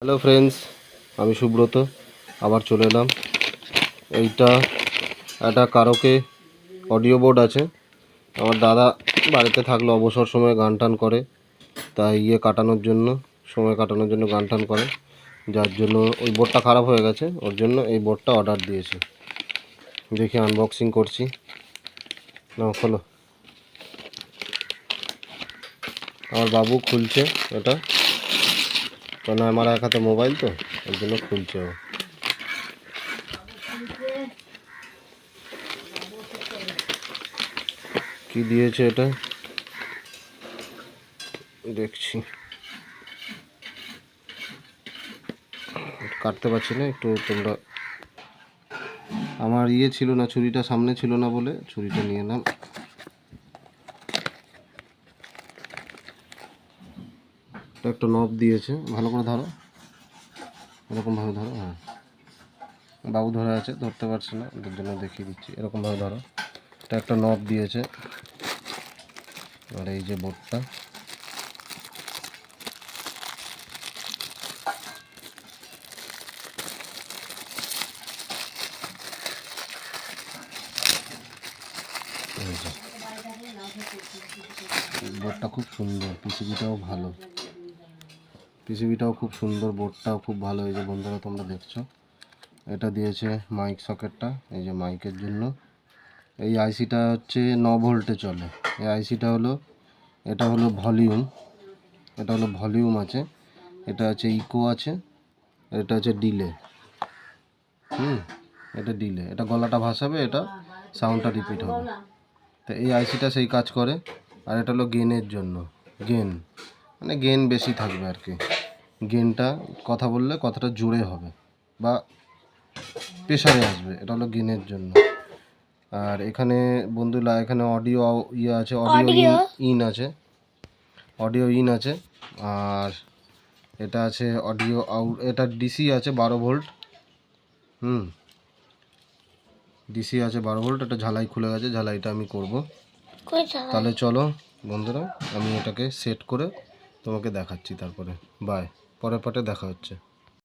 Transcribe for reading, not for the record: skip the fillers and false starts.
Hello friends, আমি সুব্রত আবার চলে এলাম। এইটা একটা কারোকে অডিও বোর্ড আছে। আমার দাদা বাড়িতে থাকলে অবসর সময়ে গান টান করে, তাই কাটানোর জন্য, সময় কাটানোর জন্য গান টান করে, যার জন্য ওই বোর্ডটা খারাপ হয়ে গেছে। ওর জন্য এই বোর্ডটা অর্ডার দিয়েছে। দেখি আনবক্সিং করছি। না খোলো। আমার বাবু খুলছে এটা, কারণ আমার এক হাতে মোবাইল তো, ওর জন্য খুলছে ও। কি দিয়েছে এটা দেখছি, কাটতে পারছি না, একটু তোমরা। আমার ছিল না, ছুরিটা সামনে ছিল না বলে ছুরিটা নিয়ে এলাম। একটা নব দিয়েছে, ভালো করে ধরো, এরকমভাবে ধরো। হ্যাঁ, বাবু ধরে আছে, ধরতে পারছে না, ওদের জন্য দেখিয়ে দিচ্ছি। এরকমভাবে ধরো। এটা একটা নব দিয়েছে। আর এই যে বোর্ডটা, বোর্ডটা খুব সুন্দর, পিসিবিটাও ভালো, পিসিবিটাও খুব সুন্দর, বোর্ডটাও খুব ভালো। এই যে বন্ধুরা তোমরা দেখছো, এটা দিয়েছে মাইক সকেটটা, এই যে মাইকের জন্য। এই আইসিটা হচ্ছে 9 ভোল্টে চলে। এই আইসিটা হলো, এটা হলো ভলিউম, এটা হলো ভলিউম আছে, এটা আছে ইকো আছে, এটা আছে ডিলে। এটা ডিলে, এটা গলাটা ভাসাবে, এটা সাউন্ডটা রিপিট হবে। তো এই আইসিটা সেই কাজ করে। আর এটা হলো গেনের জন্য, গেন মানে গেন বেশি থাকবে আর কি। গেনটা কথা বললে কথাটা জোরে হবে বা প্রেসারে আসবে, এটা হলো গেনের জন্য। আর এখানে বন্ধুরা, এখানে অডিও আছে, অডিও ইন আছে, অডিও ইন আছে। আর এটা আছে অডিও আউট, এটা ডিসি আছে 12 ভোল্ট। ডিসি আছে 12 ভোল্ট। এটা ঝালাই খুলে গেছে, ঝালাইটা আমি করব। তাহলে চলো বন্ধুরা, আমি এটাকে সেট করে তোমাকে দেখাচ্ছি, তারপরে বাই, পরের পার্টে দেখা হচ্ছে।